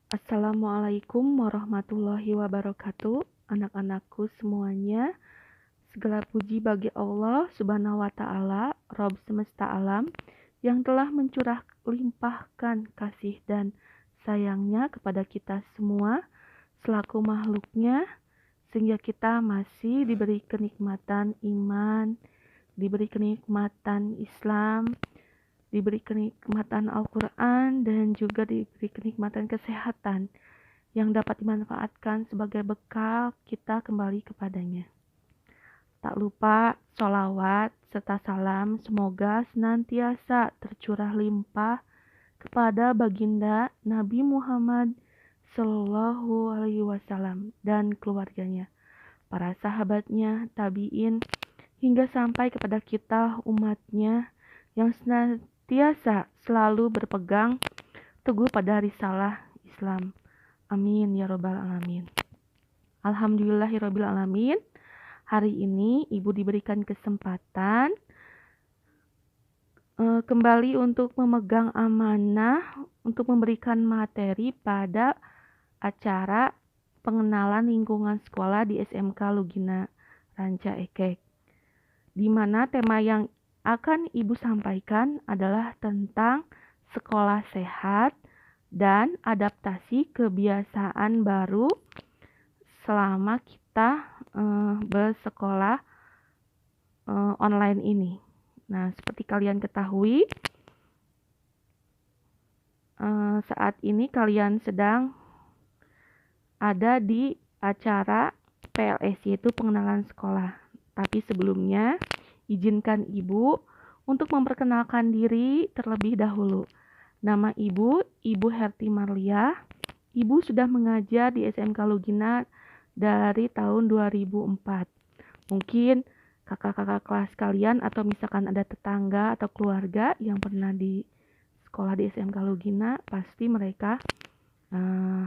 Assalamualaikum warahmatullahi wabarakatuh. Anak-anakku semuanya, segala puji bagi Allah Subhanahu wa Ta'ala, Rabb semesta alam, yang telah mencurah limpahkan kasih dan sayangnya kepada kita semua selaku makhluknya, sehingga kita masih diberi kenikmatan iman, diberi kenikmatan Islam, diberi kenikmatan Al-Quran, dan juga diberi kenikmatan kesehatan yang dapat dimanfaatkan sebagai bekal kita kembali kepadanya. Tak lupa sholawat serta salam semoga senantiasa tercurah limpah kepada baginda Nabi Muhammad Sallallahu Alaihi Wasallam dan keluarganya, para sahabatnya, tabiin, hingga sampai kepada kita umatnya yang senantiasa selalu berpegang teguh pada risalah Islam. Amin ya robbal alamin. Alhamdulillahirabbil alamin. Hari ini Ibu diberikan kesempatan kembali untuk memegang amanah untuk memberikan materi pada acara pengenalan lingkungan sekolah di SMK Lugina Ranca Ekek, di mana tema yang akan Ibu sampaikan adalah tentang sekolah sehat dan adaptasi kebiasaan baru selama kita bersekolah online ini. Nah, seperti kalian ketahui, saat ini kalian sedang ada di acara PLS, yaitu pengenalan sekolah. Tapi sebelumnya, izinkan Ibu untuk memperkenalkan diri terlebih dahulu. Nama Ibu, Ibu Herti Marlia. Ibu sudah mengajar di SMK Lugina dari tahun 2004. Mungkin kakak-kakak kelas kalian atau misalkan ada tetangga atau keluarga yang pernah di sekolah di SMK Lugina, pasti mereka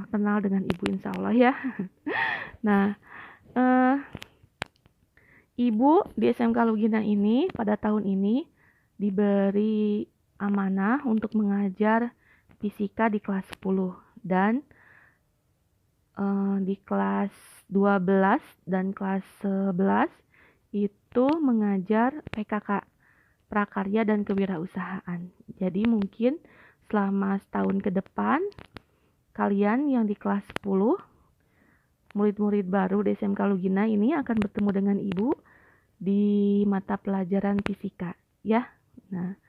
kenal dengan Ibu, insya Allah ya. Nah, Ibu di SMK Lugina ini pada tahun ini diberi amanah untuk mengajar fisika di kelas 10 dan di kelas 12 dan kelas 11 itu mengajar PKK, prakarya dan kewirausahaan. Jadi mungkin selama setahun ke depan kalian yang di kelas 10, murid-murid baru di SMK Lugina ini akan bertemu dengan Ibu di mata pelajaran fisika ya. Nah,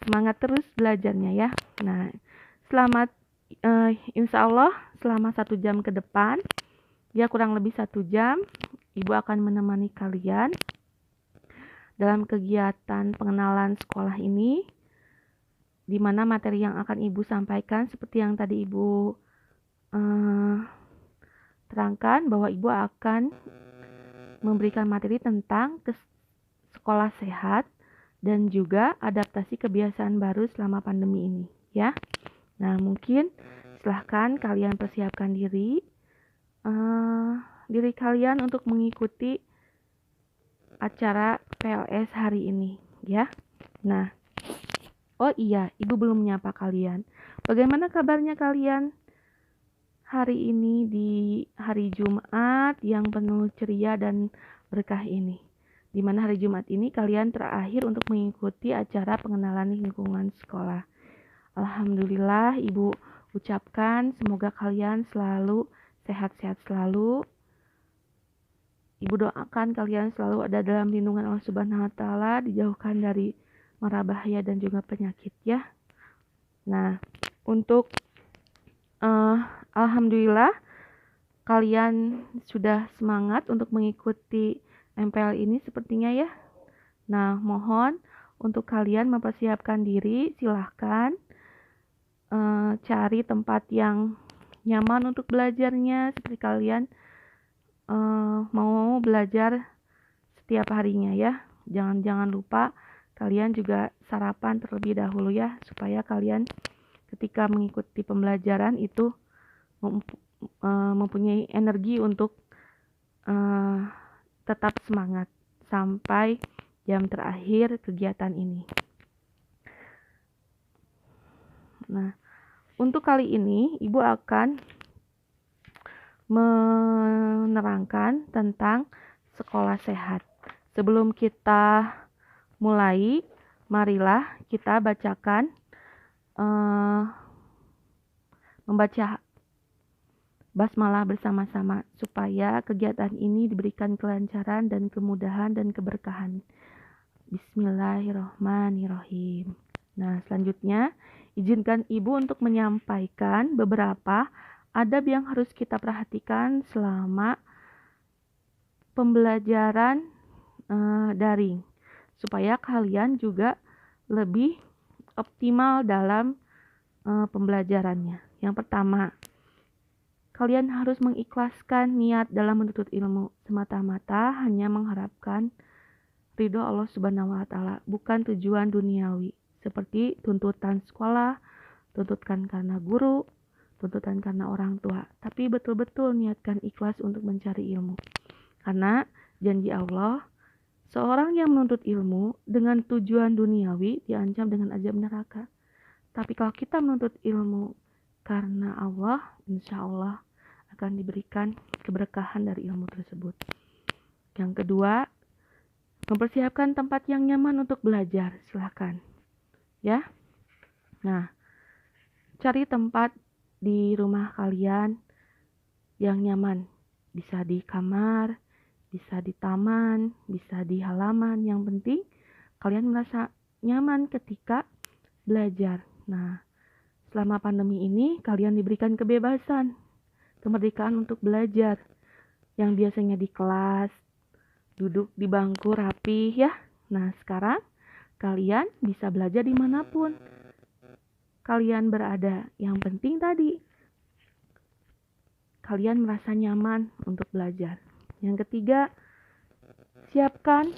semangat terus belajarnya ya. Nah, selamat insya Allah selama 1 jam ke depan, ya kurang lebih 1 jam, Ibu akan menemani kalian dalam kegiatan pengenalan sekolah ini, di mana materi yang akan Ibu sampaikan seperti yang tadi Ibu terangkan, bahwa Ibu akan memberikan materi tentang sekolah sehat dan juga adaptasi kebiasaan baru selama pandemi ini ya. Nah, mungkin silahkan kalian persiapkan diri kalian untuk mengikuti acara PLS hari ini ya. Nah, oh iya, Ibu belum menyapa kalian. Bagaimana kabarnya kalian hari ini di hari Jumat yang penuh ceria dan berkah ini? Di mana hari Jumat ini kalian terakhir untuk mengikuti acara pengenalan lingkungan sekolah. Alhamdulillah, Ibu ucapkan semoga kalian selalu sehat-sehat selalu. Ibu doakan kalian selalu ada dalam lindungan Allah Subhanahu wa Ta'ala, dijauhkan dari mara bahaya dan juga penyakit ya. Nah, untuk alhamdulillah kalian sudah semangat untuk mengikuti MPL ini sepertinya ya. Nah, mohon untuk kalian mempersiapkan diri, silahkan cari tempat yang nyaman untuk belajarnya, seperti kalian mau belajar setiap harinya ya. Jangan lupa kalian juga sarapan terlebih dahulu ya, supaya kalian ketika mengikuti pembelajaran itu mempunyai energi untuk tetap semangat sampai jam terakhir kegiatan ini. Nah, Untuk kali ini, Ibu akan menerangkan tentang sekolah sehat. Sebelum kita mulai, marilah kita bacakan membaca basmalah bersama-sama supaya kegiatan ini diberikan kelancaran dan kemudahan dan keberkahan. Bismillahirrahmanirrahim. Nah, selanjutnya izinkan Ibu untuk menyampaikan beberapa adab yang harus kita perhatikan selama pembelajaran daring supaya kalian juga lebih optimal dalam pembelajarannya. Yang pertama, kalian harus mengikhlaskan niat dalam menuntut ilmu semata-mata hanya mengharapkan ridho Allah Subhanahu wa Ta'ala, bukan tujuan duniawi seperti tuntutan sekolah, tuntutan karena guru, tuntutan karena orang tua, tapi betul-betul niatkan ikhlas untuk mencari ilmu. Karena janji Allah, seorang yang menuntut ilmu dengan tujuan duniawi diancam dengan azab neraka. Tapi kalau kita menuntut ilmu karena Allah, insya Allah akan diberikan keberkahan dari ilmu tersebut. Yang kedua, mempersiapkan tempat yang nyaman untuk belajar. Silahkan ya. Nah, cari tempat di rumah kalian yang nyaman. Bisa di kamar, bisa di taman, bisa di halaman. Yang penting kalian merasa nyaman ketika belajar. Nah, selama pandemi ini kalian diberikan kebebasan, kemerdekaan untuk belajar. Yang biasanya di kelas, duduk di bangku rapi ya. Nah, sekarang kalian bisa belajar dimanapun kalian berada. Yang penting tadi, kalian merasa nyaman untuk belajar. Yang ketiga, siapkan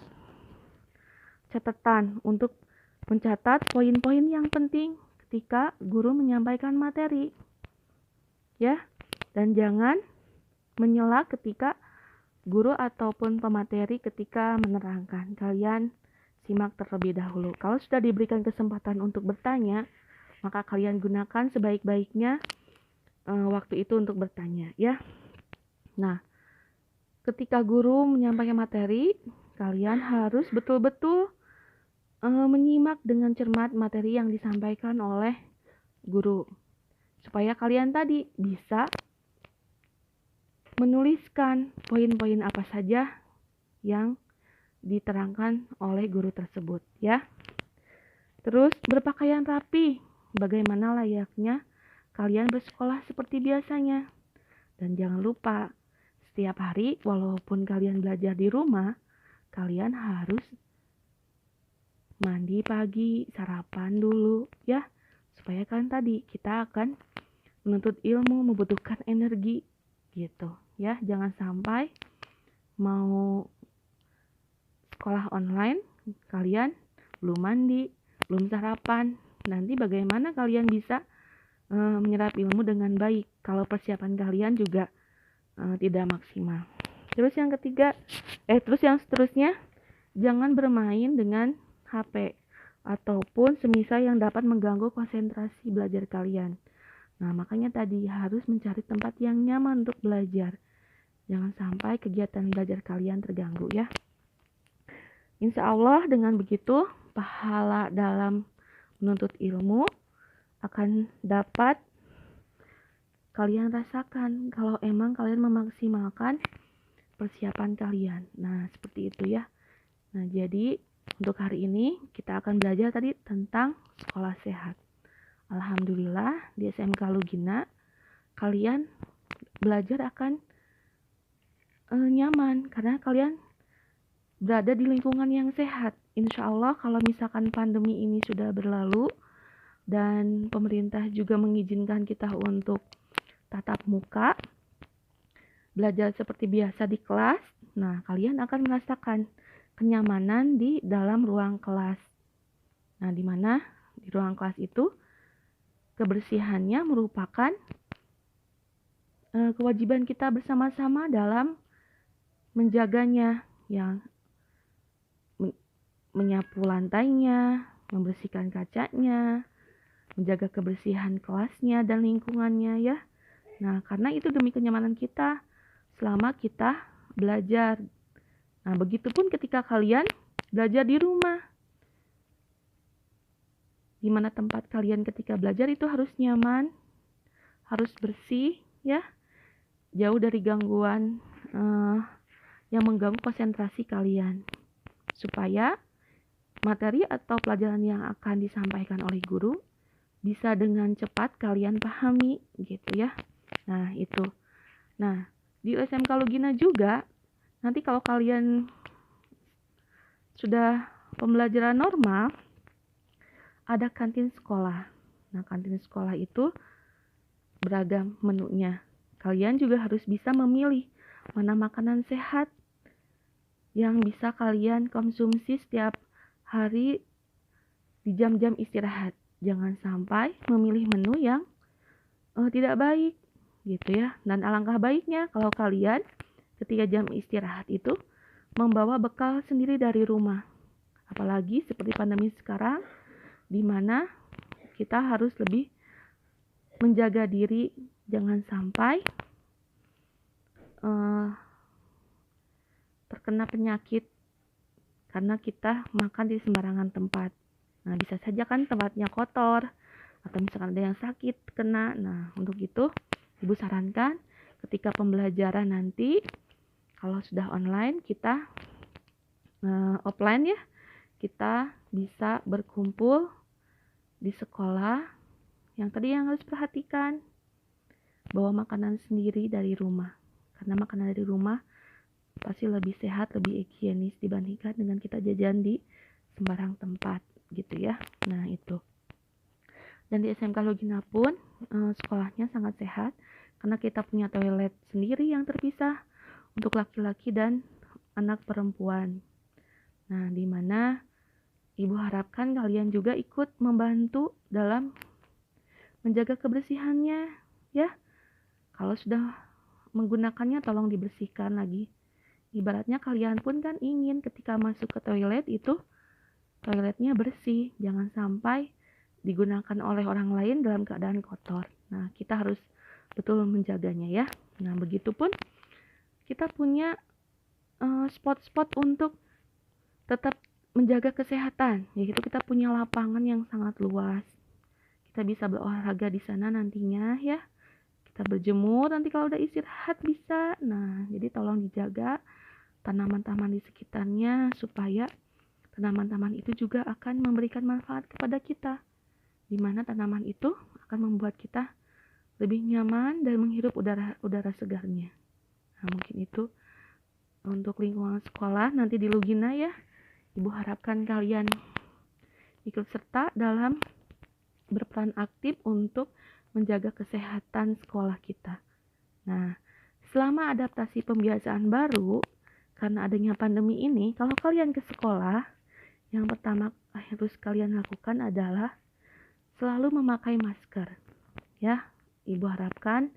catatan untuk mencatat poin-poin yang penting ketika guru menyampaikan materi. Ya, dan jangan menyela ketika guru ataupun pemateri ketika menerangkan. Kalian simak terlebih dahulu. Kalau sudah diberikan kesempatan untuk bertanya, maka kalian gunakan sebaik-baiknya waktu itu untuk bertanya ya. Nah, ketika guru menyampaikan materi, kalian harus betul-betul menyimak dengan cermat materi yang disampaikan oleh guru, supaya kalian tadi bisa menuliskan poin-poin apa saja yang diterangkan oleh guru tersebut ya. Terus berpakaian rapi, bagaimana layaknya kalian bersekolah seperti biasanya. Dan jangan lupa, setiap hari walaupun kalian belajar di rumah, kalian harus mandi pagi, sarapan dulu ya. Supaya kan tadi kita akan menuntut ilmu, membutuhkan energi gitu ya. Jangan sampai mau sekolah online kalian belum mandi, belum sarapan. Nanti bagaimana kalian bisa menyerap ilmu dengan baik kalau persiapan kalian juga tidak maksimal. Terus yang seterusnya, jangan bermain dengan HP ataupun semisal yang dapat mengganggu konsentrasi belajar kalian. Nah, makanya tadi harus mencari tempat yang nyaman untuk belajar. Jangan sampai kegiatan belajar kalian terganggu ya. Insya Allah dengan begitu, pahala dalam menuntut ilmu akan dapat kalian rasakan kalau emang kalian memaksimalkan persiapan kalian. Nah, seperti itu ya. Nah, jadi untuk hari ini kita akan belajar tadi tentang sekolah sehat. Alhamdulillah di SMK Lugina kalian belajar akan nyaman karena kalian berada di lingkungan yang sehat. Insya Allah kalau misalkan pandemi ini sudah berlalu dan pemerintah juga mengizinkan kita untuk tatap muka, belajar seperti biasa di kelas, nah kalian akan merasakan kenyamanan di dalam ruang kelas. Nah, di mana di ruang kelas itu kebersihannya merupakan kewajiban kita bersama-sama dalam menjaganya, yang menyapu lantainya, membersihkan kacanya, menjaga kebersihan kelasnya dan lingkungannya ya. Nah, karena itu demi kenyamanan kita selama kita belajar. Nah, begitupun ketika kalian belajar di rumah. Di mana tempat kalian ketika belajar itu harus nyaman, harus bersih ya, jauh dari gangguan yang mengganggu konsentrasi kalian, supaya materi atau pelajaran yang akan disampaikan oleh guru bisa dengan cepat kalian pahami gitu ya. Nah itu. Nah di USMK Lugina juga nanti kalau kalian sudah pembelajaran normal, ada kantin sekolah. Nah, kantin sekolah itu beragam menunya. Kalian juga harus bisa memilih mana makanan sehat yang bisa kalian konsumsi setiap hari di jam-jam istirahat. Jangan sampai memilih menu yang tidak baik gitu ya. Dan alangkah baiknya kalau kalian ketika jam istirahat itu membawa bekal sendiri dari rumah. Apalagi seperti pandemi sekarang, di mana kita harus lebih menjaga diri, jangan sampai terkena penyakit karena kita makan di sembarangan tempat. Nah, bisa saja kan tempatnya kotor atau misalkan ada yang sakit kena. Nah, untuk itu Ibu sarankan ketika pembelajaran nanti kalau sudah online kita offline ya, kita bisa berkumpul di sekolah. Yang tadi yang harus perhatikan, bawa makanan sendiri dari rumah. Karena makanan dari rumah pasti lebih sehat, lebih higienis dibandingkan dengan kita jajan di sembarang tempat gitu ya. Nah itu. Dan di SMK Lugina pun sekolahnya sangat sehat karena kita punya toilet sendiri yang terpisah untuk laki-laki dan anak perempuan. Nah, di mana Ibu harapkan kalian juga ikut membantu dalam menjaga kebersihannya ya. Kalau sudah menggunakannya tolong dibersihkan lagi. Ibaratnya kalian pun kan ingin ketika masuk ke toilet itu toiletnya bersih, jangan sampai digunakan oleh orang lain dalam keadaan kotor. Nah, kita harus betul menjaganya ya. Nah, begitupun kita punya spot-spot untuk tetap menjaga kesehatan, yaitu kita punya lapangan yang sangat luas. Kita bisa berolahraga di sana nantinya ya. Kita berjemur nanti kalau udah istirahat bisa. Nah, jadi tolong dijaga tanaman-tanaman di sekitarnya supaya tanaman-tanaman itu juga akan memberikan manfaat kepada kita. Di mana tanaman itu akan membuat kita lebih nyaman dan menghirup udara segarnya. Nah, mungkin itu untuk lingkungan sekolah nanti di Lugina ya. Ibu harapkan kalian ikut serta dalam berperan aktif untuk menjaga kesehatan sekolah kita. Nah, selama adaptasi pembiasaan baru, karena adanya pandemi ini, kalau kalian ke sekolah, yang pertama harus kalian lakukan adalah selalu memakai masker. Ya, Ibu harapkan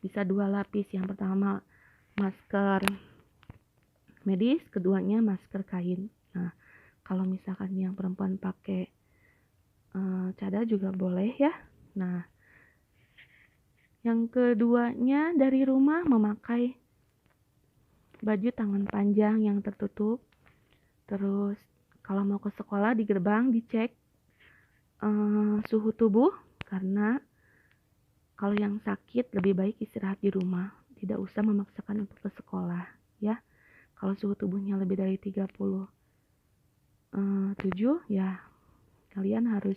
bisa 2 lapis. Yang pertama masker medis, keduanya masker kain. Nah, kalau misalkan yang perempuan pakai cadar juga boleh ya. Nah, yang keduanya dari rumah memakai baju tangan panjang yang tertutup. Terus kalau mau ke sekolah di gerbang dicek suhu tubuh, karena kalau yang sakit lebih baik istirahat di rumah, tidak usah memaksakan untuk ke sekolah ya. Kalau suhu tubuhnya lebih dari 37 ya kalian harus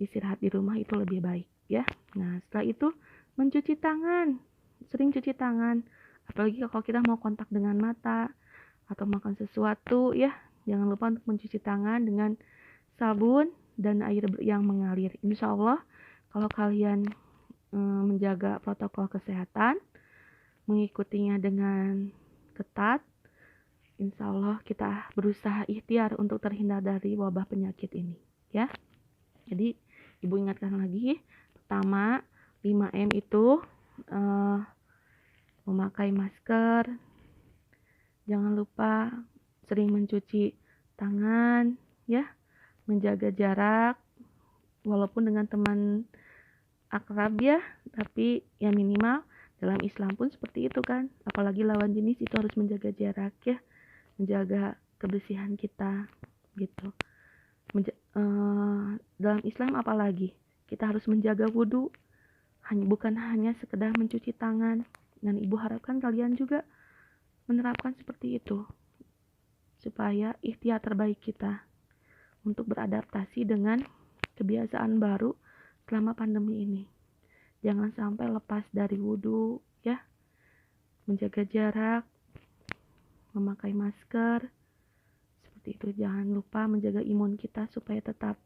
istirahat di rumah, itu lebih baik ya. Nah, setelah itu mencuci tangan, sering cuci tangan, apalagi kalau kita mau kontak dengan mata atau makan sesuatu ya, jangan lupa untuk mencuci tangan dengan sabun dan air yang mengalir. Insya Allah kalau kalian menjaga protokol kesehatan, mengikutinya dengan ketat, insya Allah kita berusaha ikhtiar untuk terhindar dari wabah penyakit ini ya. Jadi Ibu ingatkan lagi, pertama 5M itu memakai masker, jangan lupa sering mencuci tangan ya, menjaga jarak, walaupun dengan teman akrab ya, tapi ya minimal dalam Islam pun seperti itu kan, apalagi lawan jenis itu harus menjaga jarak ya, menjaga kebersihan kita gitu. Dalam Islam apalagi kita harus menjaga wudhu, bukan hanya sekedar mencuci tangan. Dan ibu harapkan kalian juga menerapkan seperti itu supaya ikhtiar terbaik kita untuk beradaptasi dengan kebiasaan baru selama pandemi ini. Jangan sampai lepas dari wudhu ya, menjaga jarak, memakai masker, seperti itu. Jangan lupa menjaga imun kita supaya tetap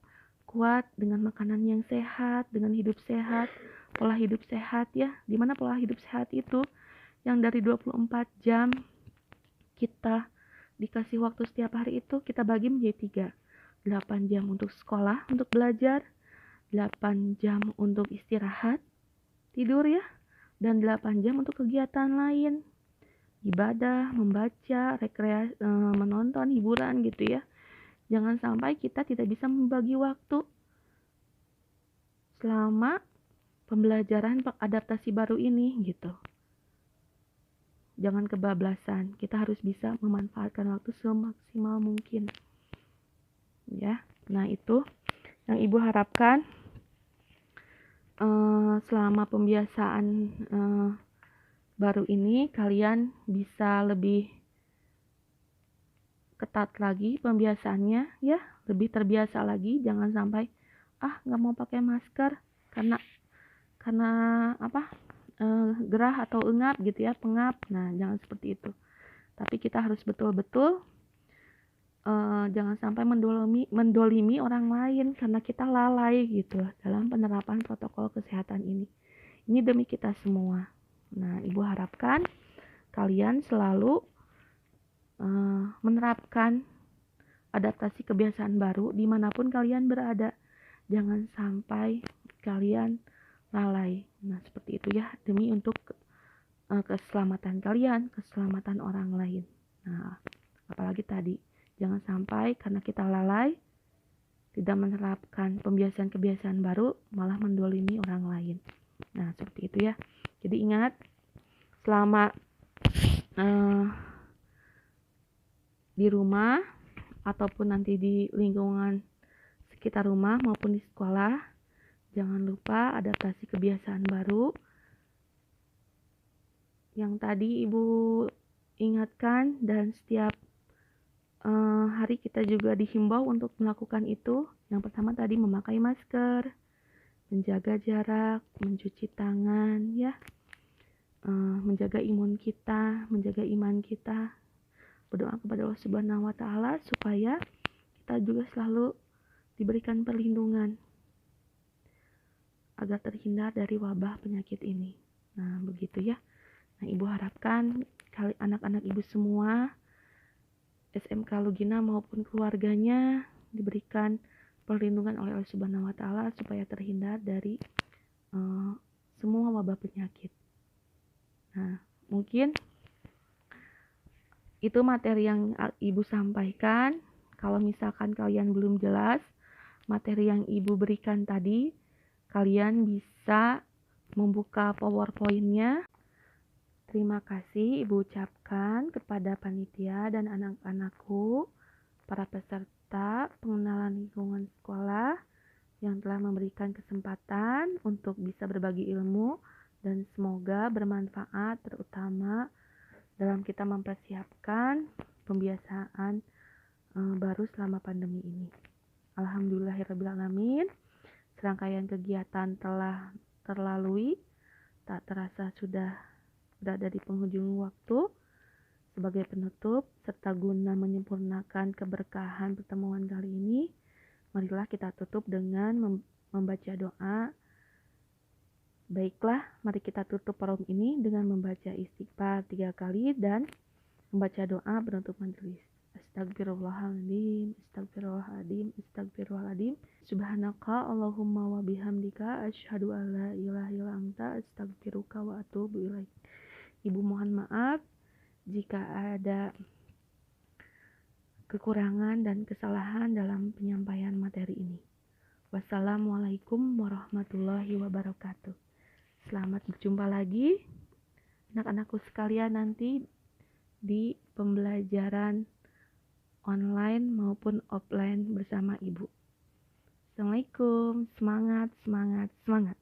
kuat dengan makanan yang sehat, dengan hidup sehat, pola hidup sehat ya. Dimana pola hidup sehat itu yang dari 24 jam kita dikasih waktu setiap hari itu kita bagi menjadi 3. 8 jam untuk sekolah, untuk belajar, 8 jam untuk istirahat, tidur ya, dan 8 jam untuk kegiatan lain, ibadah, membaca, rekreasi, menonton, hiburan gitu ya. Jangan sampai kita tidak bisa membagi waktu selama pembelajaran adaptasi baru ini gitu. Jangan kebablasan, kita harus bisa memanfaatkan waktu semaksimal mungkin ya. Nah itu yang ibu harapkan selama pembiasaan baru ini kalian bisa lebih ketat lagi pembiasaannya ya, lebih terbiasa lagi. Jangan sampai nggak mau pakai masker karena apa gerah atau engap gitu ya, pengap. Nah jangan seperti itu, tapi kita harus betul-betul jangan sampai mendolimi orang lain karena kita lalai gitu dalam penerapan protokol kesehatan ini. Ini demi kita semua. Nah, ibu harapkan kalian selalu menerapkan adaptasi kebiasaan baru dimanapun kalian berada. Jangan sampai kalian lalai. Nah, seperti itu ya, demi untuk keselamatan kalian, keselamatan orang lain. Nah, apalagi tadi, jangan sampai karena kita lalai, tidak menerapkan kebiasaan-kebiasaan baru, malah mendolimi orang lain. Nah, seperti itu ya. Jadi ingat, selama di rumah ataupun nanti di lingkungan sekitar rumah maupun di sekolah, jangan lupa adaptasi kebiasaan baru. Yang tadi ibu ingatkan, dan setiap hari kita juga dihimbau untuk melakukan itu. Yang pertama tadi memakai masker, menjaga jarak, mencuci tangan ya, menjaga imun kita, menjaga iman kita, berdoa kepada Allah Subhanahu wa Ta'ala supaya kita juga selalu diberikan perlindungan agar terhindar dari wabah penyakit ini. Nah begitu ya. Nah ibu harapkan anak-anak ibu semua, SMK Lugina maupun keluarganya diberikan perlindungan oleh Allah Subhanahu wa Ta'ala supaya terhindar dari semua wabah penyakit. Nah, mungkin itu materi yang ibu sampaikan. Kalau misalkan kalian belum jelas materi yang ibu berikan tadi, kalian bisa membuka PowerPoint-nya. Terima kasih ibu ucapkan kepada panitia dan anak-anakku, para peserta pengenalan lingkungan sekolah yang telah memberikan kesempatan untuk bisa berbagi ilmu, dan semoga bermanfaat terutama dalam kita mempersiapkan pembiasaan baru selama pandemi ini. Alhamdulillahirrabbilalamin, serangkaian kegiatan telah terlalui, tak terasa sudah berada di penghujung waktu. Sebagai penutup serta guna menyempurnakan keberkahan pertemuan kali ini, marilah kita tutup dengan membaca doa. Baiklah, mari kita tutup forum ini dengan membaca istighfar 3 kali dan membaca doa penutup majelis. Astagfirullahaladzim, astagfirullahaladzim, astagfirullahaladzim. Subhanaka Allahumma wa bihamdika asyhadu an la ilaha illa anta astagfiruka wa atubu ilaik. Ibu mohon maaf jika ada kekurangan dan kesalahan dalam penyampaian materi ini. Wassalamualaikum warahmatullahi wabarakatuh. Selamat berjumpa lagi anak-anakku sekalian nanti di pembelajaran online maupun offline bersama Ibu. Assalamualaikum, semangat, semangat, semangat.